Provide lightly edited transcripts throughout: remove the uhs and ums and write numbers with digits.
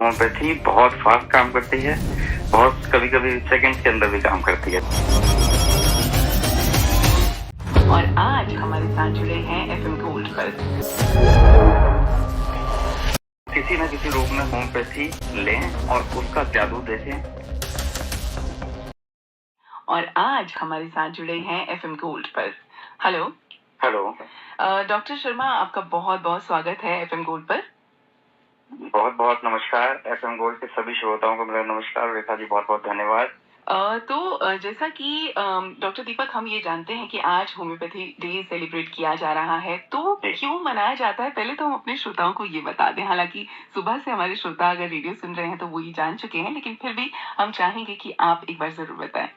Homeopathy बहुत fast काम करती है, बहुत कभी-कभी सेकंड्स के अंदर भी काम करती है। और आज हमारे साथ जुड़े हैं एफएम गोल्ड पर। किसी न किसी रोग में होम्योपैथी लें और उसका जादू देखें। और आज हमारे साथ जुड़े हैं एफएम गोल्ड पर। हेलो हेलो, डॉक्टर शर्मा, आपका बहुत बहुत स्वागत है एफएम गोल्ड पर। बहुत-बहुत नमस्कार। एफएम गोल्ड के सभी श्रोताओं को मेरा नमस्कार। रेखा जी, बहुत-बहुत धन्यवाद। जैसा कि डॉक्टर दीपक, हम ये जानते हैं कि आज होम्योपैथी डे सेलिब्रेट किया जा रहा है, तो क्यों मनाया जाता है? पहले तो हम अपने श्रोताओं को ये बता दें। हालांकि सुबह से हमारे श्रोता अगर रेडियो सुन रहे हैं तो वो ये जान चुके हैं, लेकिन फिर भी हम चाहेंगे कि आप एक बार जरूर बताएं।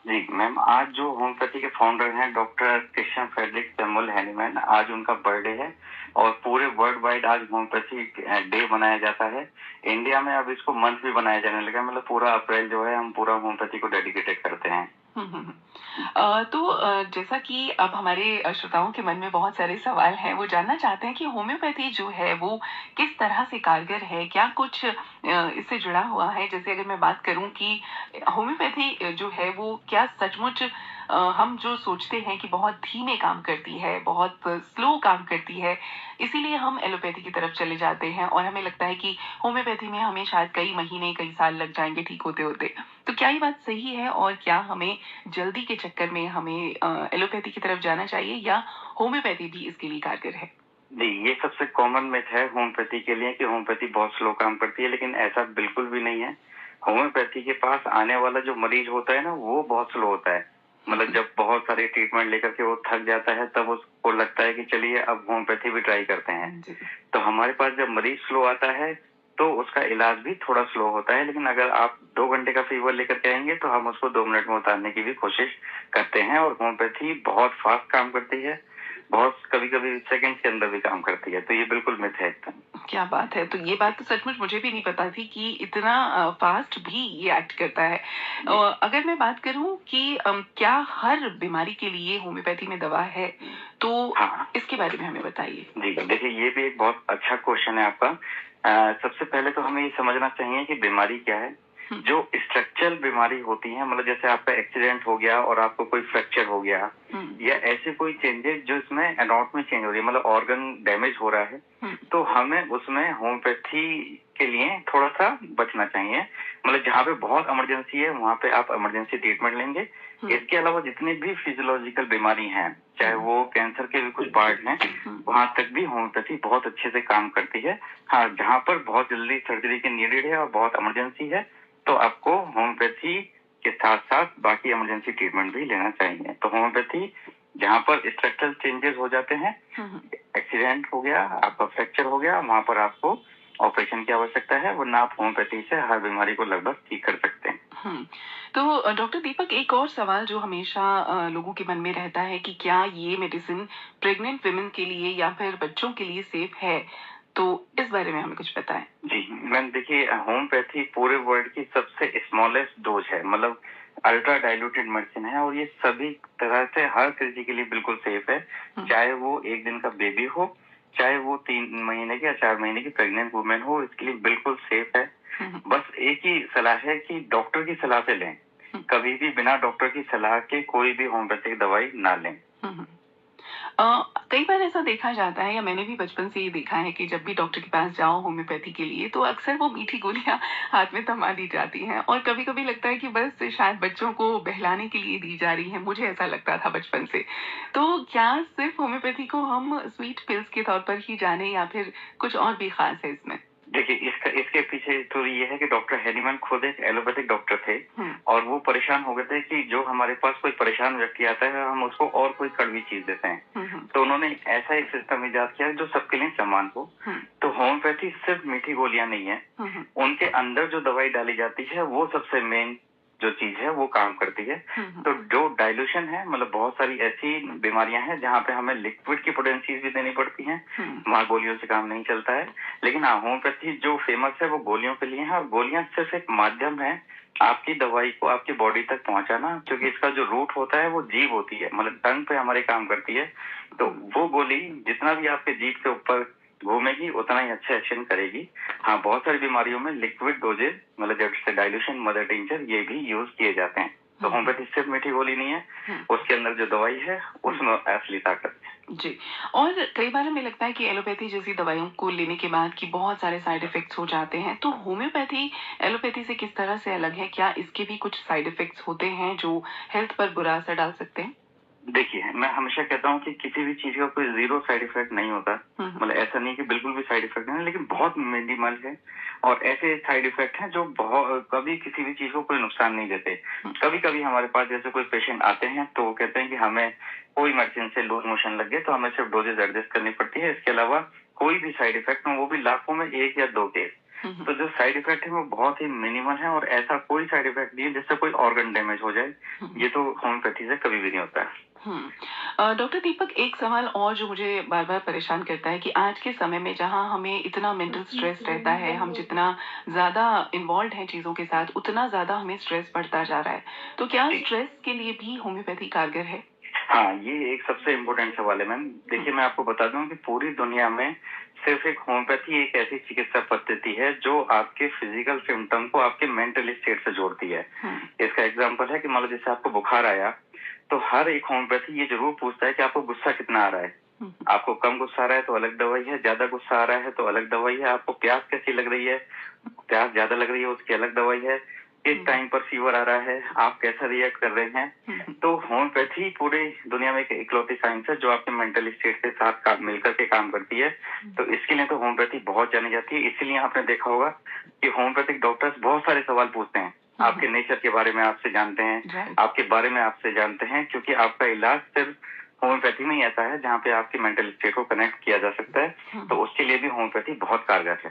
जी मैम, आज जो होम्योपैथी के फाउंडर हैं doctor Christian Friedrich Samuel Hahnemann, आज उनका बर्थडे है और पूरे वर्ल्ड वाइड आज होम्योपैथी डे मनाया जाता है। इंडिया में अब इसको मंथ भी बनाया जाने लगा, मतलब पूरा अप्रैल जो है हम पूरा होम्योपैथी को डेडिकेटेड करते हैं। जैसा कि अब हमारे श्रोताओं के मन में बहुत सारे सवाल हैं, वो जानना चाहते हैं कि होम्योपैथी जो है वो किस तरह से कारगर है, क्या कुछ इससे जुड़ा हुआ है। जैसे अगर मैं बात करूं कि होम्योपैथी जो है वो क्या सचमुच हम जो सोचते हैं कि बहुत धीमे काम करती है, बहुत स्लो काम करती है, इसीलिए हम एलोपैथी की तरफ चले जाते हैं और हमें लगता है कि होम्योपैथी में हमें शायद कई महीने कई साल लग जाएंगे ठीक होते होते। तो क्या ये बात सही है और क्या हमें जल्दी के चक्कर में हमें एलोपैथी की तरफ जाना चाहिए या होम्योपैथी भी इसके लिए कारगर है? जी, ये सबसे कॉमन मिथ है होम्योपैथी के लिए कि होम्योपैथी बहुत स्लो काम करती है, लेकिन ऐसा बिल्कुल भी नहीं है। होम्योपैथी के पास आने वाला जो मरीज होता है ना, वो बहुत स्लो होता है। मतलब जब बहुत सारे ट्रीटमेंट लेकर के वो थक जाता है, तब उसको लगता है कि चलिए अब होम्योपैथी भी ट्राई करते हैं। तो हमारे पास जब मरीज स्लो आता है तो उसका इलाज भी थोड़ा स्लो होता है, लेकिन अगर आप 2 घंटे का फीवर लेकर के आएंगे तो हम उसको 2 मिनट में उतारने की भी कोशिश करते हैं। और होम्योपैथी बहुत फास्ट काम करती है, बहुत कभी-कभी सेकंड्स के अंदर भी काम करती है, तो ये बिल्कुल मिथ है एकदम। क्या बात है! तो ये बात तो सचमुच मुझे भी नहीं पता थी कि इतना फास्ट भी ये एक्ट करता है। अगर मैं बात करूं कि क्या हर बीमारी के लिए होम्योपैथी में दवा है, तो हाँ, इसके बारे में हमें बताइए। जी, देखिए ये भी एक बहुत अच्छा क्वेश्चन है आपका। सबसे पहले तो हमें ये समझना चाहिए कि बीमारी क्या है। जो स्ट्रक्चरल बीमारी होती है, मतलब जैसे आपका एक्सीडेंट हो गया और आपको कोई फ्रैक्चर हो गया या ऐसे कोई चेंजेस जो इसमें एनाटॉमी चेंज हो रही है, मतलब ऑर्गन डैमेज हो रहा है, तो हमें उसमें होम्योपैथी के लिए थोड़ा सा बचना चाहिए। मतलब जहाँ पे बहुत इमरजेंसी है वहाँ पे आप इमरजेंसी ट्रीटमेंट लेंगे। इसके अलावा जितनी भी फिजियोलॉजिकल बीमारी हैं, चाहे वो कैंसर के भी कुछ पार्ट हैं, वहां तक भी होम्योपैथी बहुत अच्छे से काम करती है। हाँ, जहाँ पर बहुत जल्दी सर्जरी की नीडेड है और बहुत इमरजेंसी है, तो आपको होम्योपैथी के साथ साथ बाकी इमरजेंसी ट्रीटमेंट भी लेना चाहिए। तो होम्योपैथी जहाँ पर स्ट्रक्चरल चेंजेस हो जाते हैं, एक्सीडेंट हो गया, आपका फ्रैक्चर हो गया, वहां पर आपको ऑपरेशन की आवश्यकता है, वरना आप होम्योपैथी से हर बीमारी को लगभग ठीक कर सकते हैं। तो डॉक्टर दीपक, एक और सवाल जो हमेशा लोगों के मन में रहता है कि क्या ये मेडिसिन प्रेग्नेंट विमेन के लिए या फिर बच्चों के लिए सेफ है, तो इस बारे में हमें कुछ बताएं। जी मैम, देखिए होम्योपैथी पूरे वर्ल्ड की सबसे स्मॉलेस्ट डोज है, मतलब अल्ट्रा डाइल्यूटेड मेडिसिन है और ये सभी तरह से हर किसी के लिए बिल्कुल सेफ है। चाहे वो 1 दिन का बेबी हो, चाहे वो 3 महीने की या 4 महीने की प्रेग्नेंट वुमेन हो, इसके लिए बिल्कुल सेफ है। बस एक ही सलाह है कि डॉक्टर की सलाह से लें। कभी भी बिना डॉक्टर की सलाह के कोई भी होम्योपैथिक दवाई ना लें। कई बार ऐसा देखा जाता है, या मैंने भी बचपन से ये देखा है कि जब भी डॉक्टर के पास जाओ होम्योपैथी के लिए, तो अक्सर वो मीठी गोलियां हाथ में थमा दी जाती हैं और कभी-कभी लगता है कि बस शायद बच्चों को बहलाने के लिए दी जा रही है। मुझे ऐसा लगता था बचपन से। तो क्या सिर्फ होम्योपैथी को हम स्वीट पिल्स के तौर पर ही जाने या फिर कुछ और भी खास है इसमें? देखिए इसके पीछे तो ये है कि डॉक्टर हैनीमैन खुद एक एलोपैथिक डॉक्टर थे और वो परेशान हो गए थे कि जो हमारे पास कोई परेशान व्यक्ति आता है हम उसको और कोई कड़वी चीज देते हैं। तो उन्होंने ऐसा एक सिस्टम इजाद किया जो सबके लिए समान हो। तो होम्योपैथी सिर्फ मीठी गोलियां नहीं है, उनके अंदर जो दवाई डाली जाती है वो सबसे मेन जो चीज है वो काम करती है। तो जो डाइल्यूशन है, मतलब बहुत सारी ऐसी बीमारियां हैं जहाँ पे हमें लिक्विड की पोटेंसीज भी देनी पड़ती हैं, वहाँ गोलियों से काम नहीं चलता है। लेकिन हाँ, होम्योपैथी जो फेमस है वो गोलियों के लिए है और गोलियां सिर्फ एक माध्यम है आपकी दवाई को आपकी बॉडी तक पहुंचाना, क्योंकि इसका जो रूट होता है वो जीभ होती है, मतलब टंग पे हमारे काम करती है। तो वो गोली जितना भी आपके जीभ के ऊपर घूमेगी उतना ही अच्छा एक्शन करेगी। हाँ, बहुत सारी बीमारियों में लिक्विड डोजेज मतलब जैसे डाइल्यूशन, मदर टिंचर ये भी यूज किए जाते हैं। तो होम्योपैथी सिर्फ मीठी गोली नहीं है, उसके अंदर जो दवाई है उसमें असली ताकत है। जी। और कई बार हमें लगता है कि एलोपैथी जैसी दवाइयों को लेने के बाद कि बहुत सारे साइड इफेक्ट्स हो जाते हैं, तो होम्योपैथी एलोपैथी से किस तरह से अलग है? क्या इसके भी कुछ साइड इफेक्ट्स होते हैं जो हेल्थ पर बुरा असर डाल सकते हैं? देखिए, मैं हमेशा कहता हूँ कि किसी भी चीज़ का कोई ज़ीरो साइड इफ़ेक्ट नहीं होता। मतलब ऐसा नहीं कि बिल्कुल भी साइड इफ़ेक्ट नहीं है, लेकिन बहुत मिनिमल है और ऐसे साइड इफ़ेक्ट हैं जो बहुत कभी किसी भी चीज़ को कोई नुकसान नहीं देते। कभी-कभी हमारे पास जैसे कोई पेशेंट आते हैं, तो वो कहते हैं कि हमें कोई मेडिसिन से लूज़ मोशन लग गए, तो हमें सिर्फ डोज़ेज़ एडजस्ट करनी पड़ती है। इसके अलावा कोई भी साइड इफ़ेक्ट हो, वो भी लाखों में 1 या 2 केस। तो जो साइड इफ़ेक्ट है, वो बहुत ही मिनिमल है और ऐसा कोई साइड इफ़ेक्ट नहीं है जिससे कोई ऑर्गन डैमेज हो जाए। ये तो होम्योपैथी से कभी भी नहीं होता है। डॉक्टर दीपक, एक सवाल और जो मुझे बार-बार परेशान करता है कि आज के समय में जहाँ हमें इतना मेंटल स्ट्रेस रहता है, हम जितना ज़्यादा इन्वॉल्व्ड हैं चीज़ों के साथ, उतना ज़्यादा हमें स्ट्रेस बढ़ता जा रहा है। तो क्या स्ट्रेस के लिए भी होम्योपैथी कारगर है? हाँ, ये एक सबसे इम्पोर्टेंट सवाल है मैम। देखिए, मैं आपको बता दूं कि पूरी दुनिया में सिर्फ एक होम्योपैथी एक ऐसी चिकित्सा पद्धति है जो आपके फिजिकल सिम्टम को आपके मेंटल स्टेट से जोड़ती है। इसका एग्जांपल है कि मान लो जैसे आपको बुखार आया, तो हर एक होम्योपैथी ये जरूर पूछता है कि आपको गुस्सा कितना आ रहा है। आपको कम गुस्सा आ रहा है तो अलग दवाई है, ज्यादा गुस्सा आ रहा है तो अलग दवाई है, आपको प्यास कैसी लग रही है, प्यास ज्यादा लग रही है उसकी अलग दवाई है, किस टाइम पर फीवर आ रहा है, आप कैसा रिएक्ट कर रहे हैं। तो होम्योपैथी पूरी दुनिया में एक इकलौती साइंस है जो आपके मेंटल स्टेट के साथ मिलकर के काम करती है। तो इसके लिए तो होम्योपैथी बहुत जानी जाती है। इसीलिए आपने देखा होगा कि होम्योपैथिक डॉक्टर्स बहुत सारे सवाल पूछते हैं, आपके नेचर के बारे में आपसे जानते हैं, आपके बारे में आपसे जानते हैं, क्योंकि आपका इलाज सिर्फ होम्योपैथी में ही आता है जहाँ पे आपकी मेंटल स्टेट को कनेक्ट किया जा सकता है। तो उसके लिए भी होम्योपैथी बहुत कारगर है।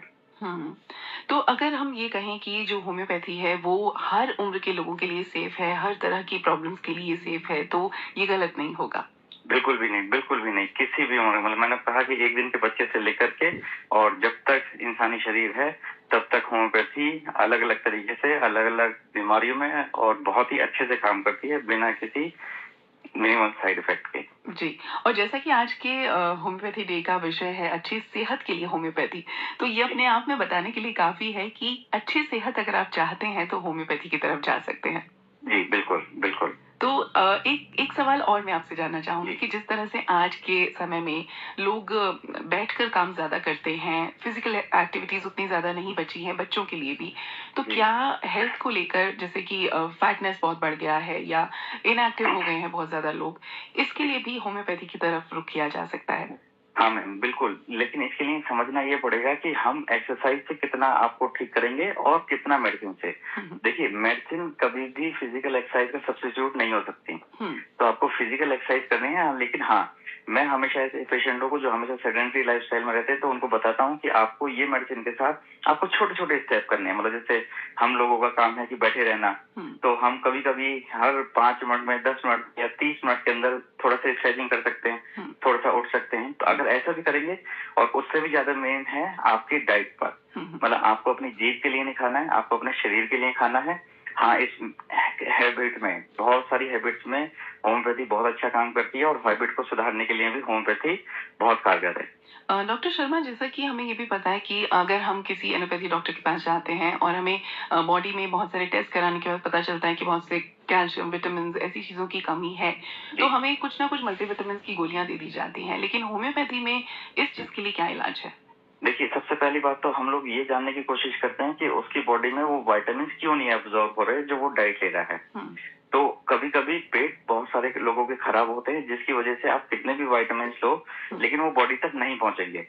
तो अगर हम ये कहें कि जो होम्योपैथी है वो हर उम्र के लोगों के लिए सेफ है, हर तरह की प्रॉब्लम्स के लिए सेफ है, तो ये गलत नहीं होगा? बिल्कुल भी नहीं, बिल्कुल भी नहीं। किसी भी उम्र मतलब मैंने कहा कि 1 दिन के बच्चे से लेकर के और जब तक इंसानी शरीर है, तब तक होम्योपैथी अलग-अलग तरीके से अलग-अलग बीमारियों में और बहुत ही अच्छे से काम करती है, बिना किसी मिनिमल साइड इफेक्ट के। जी। और जैसा कि आज के होम्योपैथी डे का विषय है अच्छी सेहत के लिए होम्योपैथी, तो ये अपने आप में बताने के लिए काफ़ी है कि अच्छी सेहत अगर आप चाहते हैं तो होम्योपैथी की तरफ जा सकते हैं। जी, बिल्कुल, बिल्कुल। तो एक एक सवाल और मैं आपसे जानना चाहूँगी कि जिस तरह से आज के समय में लोग बैठकर काम ज़्यादा करते हैं, फिज़िकल एक्टिविटीज़ उतनी ज़्यादा नहीं बची हैं बच्चों के लिए भी। तो क्या हेल्थ को लेकर जैसे कि फैटनेस बहुत बढ़ गया है या इनएक्टिव हो गए हैं बहुत ज़्यादा लोग, इसके लिए भी होम्योपैथी की तरफ रुख किया जा सकता है? हाँ मैम, बिल्कुल। लेकिन इसके लिए समझना ये पड़ेगा कि हम एक्सरसाइज से कितना आपको ठीक करेंगे और कितना मेडिसिन से। देखिए, मेडिसिन कभी भी फिजिकल एक्सरसाइज का सब्स्टिट्यूट नहीं हो सकती। तो आपको फिजिकल एक्सरसाइज करनी है, लेकिन हाँ, मैं हमेशा ऐसे पेशेंटों को जो हमेशा सेडेंटरी लाइफस्टाइल में रहते हैं, तो उनको बताता हूँ कि आपको ये मेडिसिन के साथ आपको छोटे-छोटे स्टेप करने हैं। मतलब जैसे हम लोगों का काम है कि बैठे रहना, तो हम कभी-कभी हर 5 मिनट में, 10 मिनट या 30 मिनट के अंदर थोड़ा-सा स्ट्रेचिंग कर सकते हैं, थोड़ा-सा उठ सकते हैं। तो अगर ऐसा भी करेंगे और उससे भी ज़्यादा मेन है आपकी डाइट पर। मतलब आपको अपनी जीभ के लिए नहीं खाना है, आपको अपने शरीर के लिए खाना है। हाँ, इस हैबिट में बहुत सारी हैबिट्स में होम्योपैथी बहुत अच्छा काम करती है और हैबिट को सुधारने के लिए भी होम्योपैथी बहुत कारगर है। डॉक्टर शर्मा, जैसा कि हमें ये भी पता है कि अगर हम किसी एलोपैथी डॉक्टर के पास जाते हैं और हमें बॉडी में बहुत सारे टेस्ट कराने के बाद पता चलता है कि बहुत से कैल्शियम, विटामिन ऐसी चीज़ों की कमी है, तो हमें कुछ ना कुछ मल्टीविटामिन की गोलियां दे दी जाती हैं। लेकिन होम्योपैथी में इस चीज़ के लिए क्या इलाज है? देखिए, सबसे पहली बात तो हम लोग ये जानने की कोशिश करते हैं कि उसकी बॉडी में वो विटामिन क्यों नहीं एब्जॉर्ब हो रहे जो वो डाइट ले रहा है। तो कभी-कभी पेट बहुत सारे लोगों के खराब होते हैं, जिसकी वजह से आप कितने भी विटामिन लो, लेकिन वो बॉडी तक नहीं पहुंचेंगे।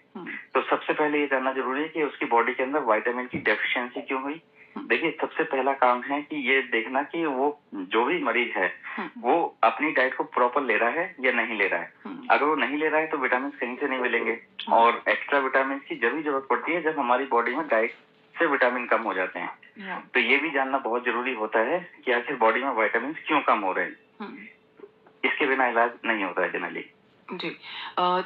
तो सबसे पहले ये जानना जरूरी है कि उसकी बॉडी के अंदर विटामिन की डेफिशिएंसी क्यों हुई। देखिए, सबसे पहला काम है कि ये देखना कि वो जो भी मरीज है, वो अपनी डाइट को प्रॉपर ले रहा है या नहीं ले रहा है। अगर वो नहीं ले रहा है तो विटामिन कहीं से नहीं मिलेंगे और एक्स्ट्रा विटामिन की जब भी जरूरत पड़ती है जब हमारी बॉडी में डाइट से विटामिन कम हो जाते हैं। तो ये भी जानना बहुत जरूरी होता है कि आखिर बॉडी में विटामिन क्यों कम हो रहे हैं। इसके बिना इलाज नहीं होता है जनरली। जी।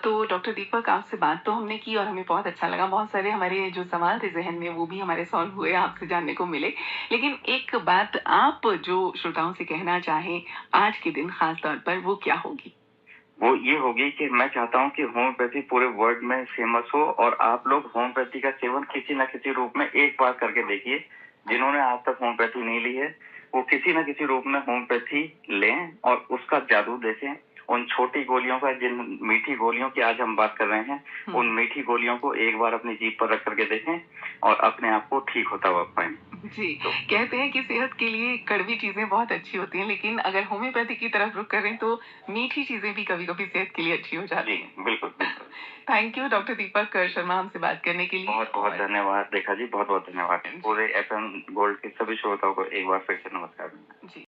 तो डॉक्टर दीपक, आपसे बात तो हमने की और हमें बहुत अच्छा लगा। बहुत सारे हमारे जो सवाल थे ज़हन में वो भी हमारे सॉल्व हुए, आपसे जानने को मिले। लेकिन एक बात आप जो श्रोताओं से कहना चाहें आज के दिन ख़ास तौर पर, वो क्या होगी? वो ये होगी कि मैं चाहता हूँ कि होम्योपैथी पूरे वर्ल्ड में फेमस हो और आप लोग होम्योपैथी का सेवन किसी न किसी रूप में एक बार करके देखिए। जिन्होंने आज तक होम्योपैथी नहीं ली है, वो किसी न किसी रूप में होम्योपैथी लें और उसका जादू देखें। उन छोटी गोलियों का, जिन मीठी गोलियों की आज हम बात कर रहे हैं, उन मीठी गोलियों को एक बार अपनी जीभ पर रख करके देखें और अपने आप को ठीक होता हुआ पाएं। जी, कहते हैं कि सेहत के लिए कड़वी चीजें बहुत अच्छी होती हैं, लेकिन अगर होम्योपैथी की तरफ रुख करें तो मीठी चीजें भी कभी-कभी सेहत के लिए अच्छी हो जाती हैं। जी, बिल्कुल, बिल्कुल। Thank you doctor Deepak Sharma हमसे बात करने के लिए। बहुत-बहुत धन्यवाद रेखा जी, बहुत-बहुत धन्यवाद। पूरे एफएम गोल्ड के सभी श्रोताओं को एक बार फिर से नमस्कार।